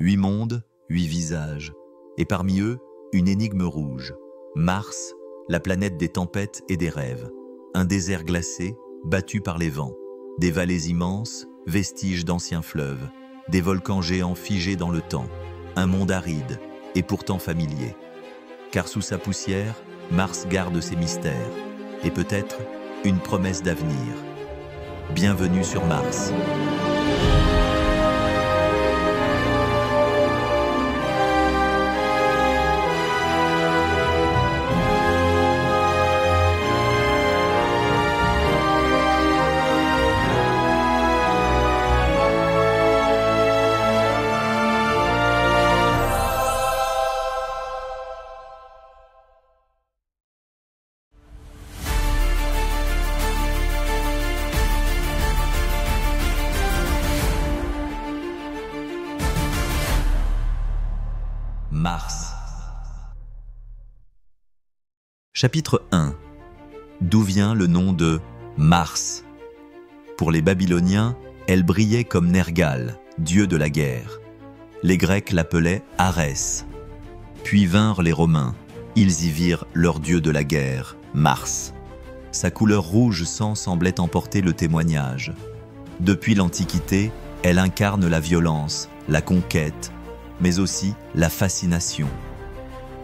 8 mondes, 8 visages, et parmi eux, une énigme rouge. Mars, la planète des tempêtes et des rêves. Un désert glacé, battu par les vents. Des vallées immenses, vestiges d'anciens fleuves. Des volcans géants figés dans le temps. Un monde aride, et pourtant familier. Car sous sa poussière, Mars garde ses mystères, et peut-être une promesse d'avenir. Bienvenue sur Mars. Mars. Chapitre 1. D'où vient le nom de Mars? Pour les Babyloniens, elle brillait comme Nergal, dieu de la guerre. Les Grecs l'appelaient Arès. Puis vinrent les Romains. Ils y virent leur dieu de la guerre, Mars. Sa couleur rouge sang semblait emporter le témoignage. Depuis l'Antiquité, elle incarne la violence, la conquête, mais aussi la fascination.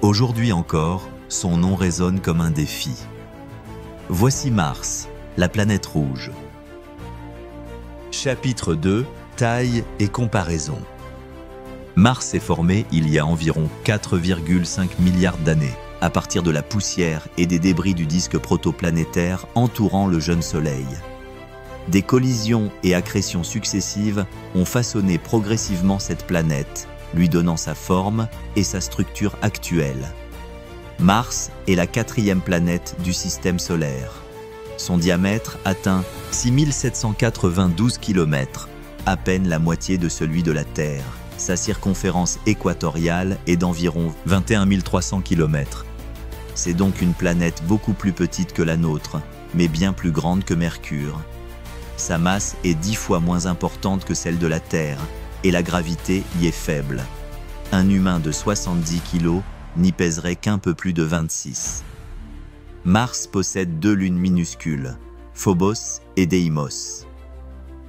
Aujourd'hui encore, son nom résonne comme un défi. Voici Mars, la planète rouge. Chapitre 2, taille et comparaison. Mars est formé il y a environ 4,5 milliards d'années, à partir de la poussière et des débris du disque protoplanétaire entourant le jeune Soleil. Des collisions et accrétions successives ont façonné progressivement cette planète, lui donnant sa forme et sa structure actuelle. Mars est la 4e planète du système solaire. Son diamètre atteint 6792 km, à peine la moitié de celui de la Terre. Sa circonférence équatoriale est d'environ 21 300 km. C'est donc une planète beaucoup plus petite que la nôtre, mais bien plus grande que Mercure. Sa masse est 10 fois moins importante que celle de la Terre, et la gravité y est faible. Un humain de 70 kg n'y pèserait qu'un peu plus de 26. Mars possède 2 lunes minuscules, Phobos et Deimos.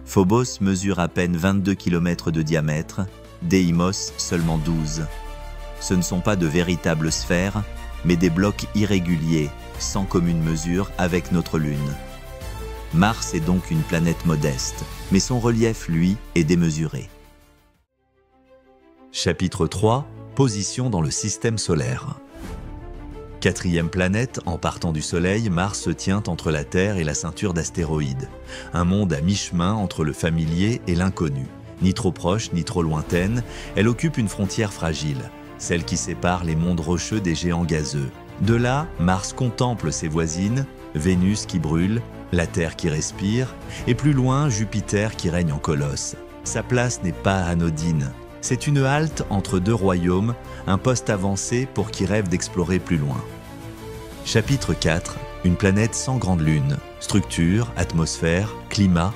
Phobos mesure à peine 22 km de diamètre, Deimos seulement 12. Ce ne sont pas de véritables sphères, mais des blocs irréguliers, sans commune mesure avec notre Lune. Mars est donc une planète modeste, mais son relief, lui, est démesuré. Chapitre 3. Position dans le système solaire. 4e planète, en partant du Soleil, Mars se tient entre la Terre et la ceinture d'astéroïdes. Un monde à mi-chemin entre le familier et l'inconnu. Ni trop proche, ni trop lointaine, elle occupe une frontière fragile, celle qui sépare les mondes rocheux des géants gazeux. De là, Mars contemple ses voisines, Vénus qui brûle, la Terre qui respire, et plus loin, Jupiter qui règne en colosse. Sa place n'est pas anodine. C'est une halte entre 2 royaumes, un poste avancé pour qui rêve d'explorer plus loin. Chapitre 4. Une planète sans grande lune. Structure, atmosphère, climat.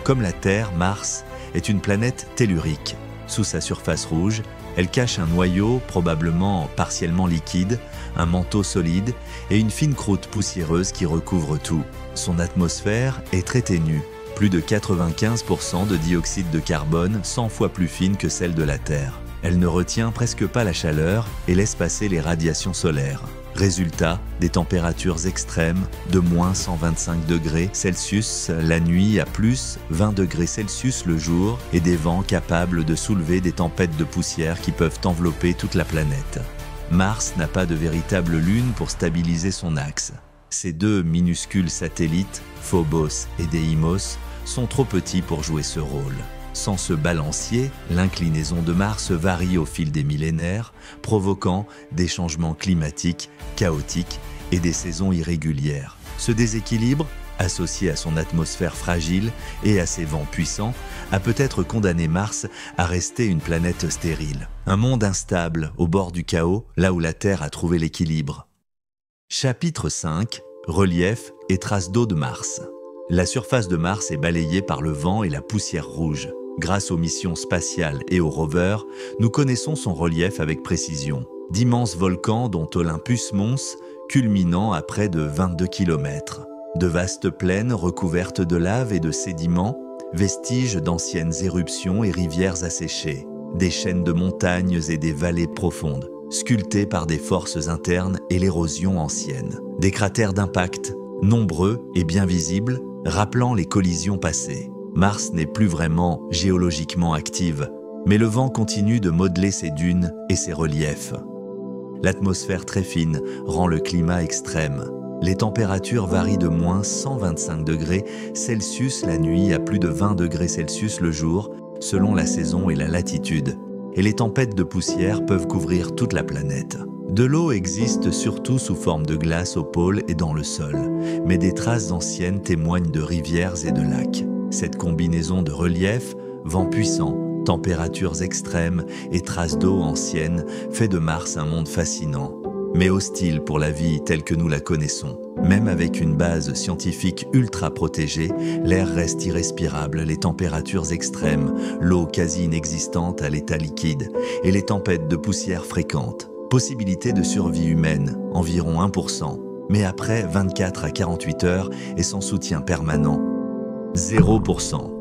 Comme la Terre, Mars est une planète tellurique. Sous sa surface rouge, elle cache un noyau probablement partiellement liquide, un manteau solide et une fine croûte poussiéreuse qui recouvre tout. Son atmosphère est très ténue. Plus de 95% de dioxyde de carbone, 100 fois plus fine que celle de la Terre. Elle ne retient presque pas la chaleur et laisse passer les radiations solaires. Résultat, des températures extrêmes de moins 125 degrés Celsius la nuit à plus 20 degrés Celsius le jour et des vents capables de soulever des tempêtes de poussière qui peuvent envelopper toute la planète. Mars n'a pas de véritable lune pour stabiliser son axe. Ces 2 minuscules satellites, Phobos et Deimos, sont trop petits pour jouer ce rôle. Sans ce balancier, l'inclinaison de Mars varie au fil des millénaires, provoquant des changements climatiques chaotiques et des saisons irrégulières. Ce déséquilibre, associé à son atmosphère fragile et à ses vents puissants, a peut-être condamné Mars à rester une planète stérile. Un monde instable, au bord du chaos, là où la Terre a trouvé l'équilibre. Chapitre 5. Relief et traces d'eau de Mars. La surface de Mars est balayée par le vent et la poussière rouge. Grâce aux missions spatiales et aux rovers, nous connaissons son relief avec précision. D'immenses volcans dont Olympus Mons, culminant à près de 22 km. De vastes plaines recouvertes de lave et de sédiments, vestiges d'anciennes éruptions et rivières asséchées. Des chaînes de montagnes et des vallées profondes, sculptées par des forces internes et l'érosion ancienne. Des cratères d'impact, nombreux et bien visibles, rappelant les collisions passées. Mars n'est plus vraiment géologiquement active, mais le vent continue de modeler ses dunes et ses reliefs. L'atmosphère très fine rend le climat extrême. Les températures varient de moins 125 degrés Celsius la nuit à plus de 20 degrés Celsius le jour, selon la saison et la latitude. Et les tempêtes de poussière peuvent couvrir toute la planète. De l'eau existe surtout sous forme de glace au pôle et dans le sol, mais des traces anciennes témoignent de rivières et de lacs. Cette combinaison de relief, vents puissants, températures extrêmes et traces d'eau anciennes fait de Mars un monde fascinant, mais hostile pour la vie telle que nous la connaissons. Même avec une base scientifique ultra protégée, l'air reste irrespirable, les températures extrêmes, l'eau quasi inexistante à l'état liquide et les tempêtes de poussière fréquentes. Possibilité de survie humaine, environ 1%, mais après 24 à 48 heures et sans soutien permanent, 0%.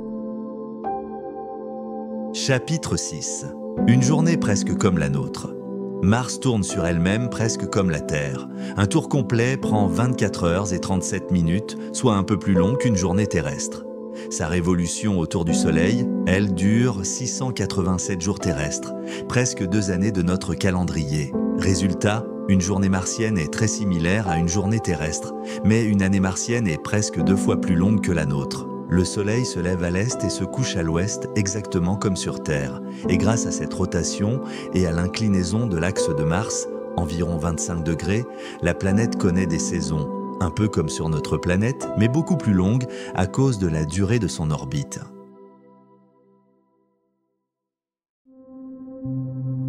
Chapitre 6. Une journée presque comme la nôtre. Mars tourne sur elle-même presque comme la Terre. Un tour complet prend 24 heures et 37 minutes, soit un peu plus long qu'une journée terrestre. Sa révolution autour du Soleil, elle, dure 687 jours terrestres, presque 2 années de notre calendrier. Résultat, une journée martienne est très similaire à une journée terrestre, mais une année martienne est presque 2 fois plus longue que la nôtre. Le Soleil se lève à l'est et se couche à l'ouest exactement comme sur Terre. Et grâce à cette rotation et à l'inclinaison de l'axe de Mars, environ 25 degrés, la planète connaît des saisons, un peu comme sur notre planète, mais beaucoup plus longues à cause de la durée de son orbite.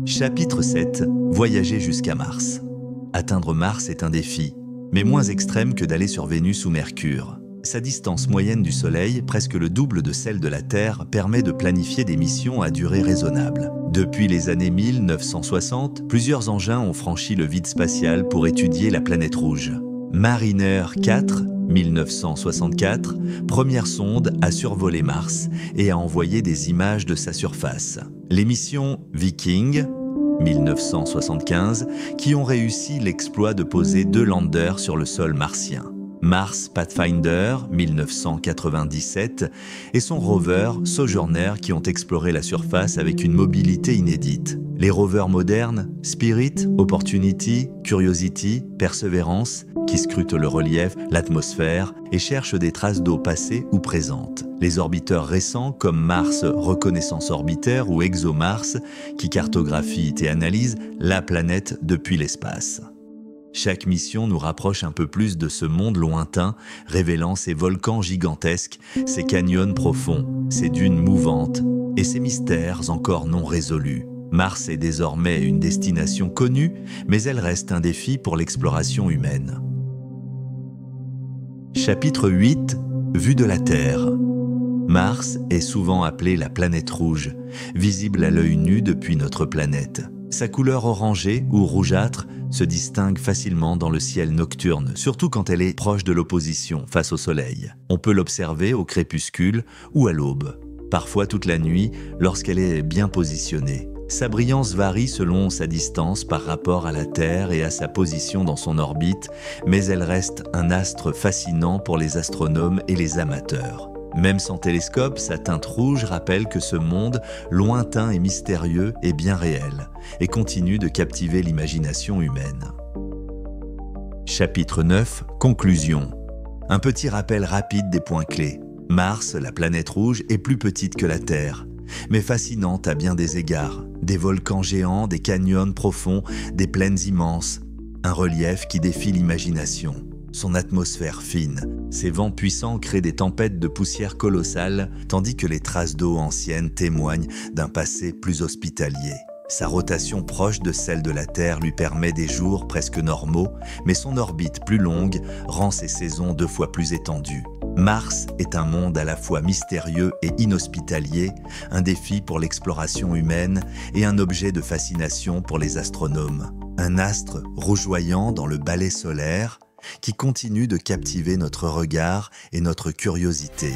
Chapitre 7. Voyager jusqu'à Mars. Atteindre Mars est un défi, mais moins extrême que d'aller sur Vénus ou Mercure. Sa distance moyenne du Soleil, presque le double de celle de la Terre, permet de planifier des missions à durée raisonnable. Depuis les années 1960, plusieurs engins ont franchi le vide spatial pour étudier la planète rouge. Mariner 4, 1964, première sonde à survoler Mars et à envoyer des images de sa surface. Les missions Viking, 1975, qui ont réussi l'exploit de poser 2 landers sur le sol martien. Mars Pathfinder, 1997, et son rover Sojourner qui ont exploré la surface avec une mobilité inédite. Les rovers modernes, Spirit, Opportunity, Curiosity, Perseverance, qui scrutent le relief, l'atmosphère et cherchent des traces d'eau passées ou présentes. Les orbiteurs récents comme Mars Reconnaissance Orbiter ou ExoMars, qui cartographient et analysent la planète depuis l'espace. Chaque mission nous rapproche un peu plus de ce monde lointain, révélant ses volcans gigantesques, ses canyons profonds, ses dunes mouvantes et ses mystères encore non résolus. Mars est désormais une destination connue, mais elle reste un défi pour l'exploration humaine. Chapitre 8. Vue de la Terre. Mars est souvent appelée la planète rouge, visible à l'œil nu depuis notre planète. Sa couleur orangée ou rougeâtre se distingue facilement dans le ciel nocturne, surtout quand elle est proche de l'opposition face au Soleil. On peut l'observer au crépuscule ou à l'aube, parfois toute la nuit lorsqu'elle est bien positionnée. Sa brillance varie selon sa distance par rapport à la Terre et à sa position dans son orbite, mais elle reste un astre fascinant pour les astronomes et les amateurs. Même sans télescope, sa teinte rouge rappelle que ce monde, lointain et mystérieux, est bien réel et continue de captiver l'imagination humaine. Chapitre 9. Conclusion. Un petit rappel rapide des points clés. Mars, la planète rouge, est plus petite que la Terre, mais fascinante à bien des égards. Des volcans géants, des canyons profonds, des plaines immenses, un relief qui défie l'imagination. Son atmosphère fine, ses vents puissants créent des tempêtes de poussière colossales, tandis que les traces d'eau anciennes témoignent d'un passé plus hospitalier. Sa rotation proche de celle de la Terre lui permet des jours presque normaux, mais son orbite plus longue rend ses saisons 2 fois plus étendues. Mars est un monde à la fois mystérieux et inhospitalier, un défi pour l'exploration humaine et un objet de fascination pour les astronomes. Un astre rougeoyant dans le balai solaire qui continue de captiver notre regard et notre curiosité.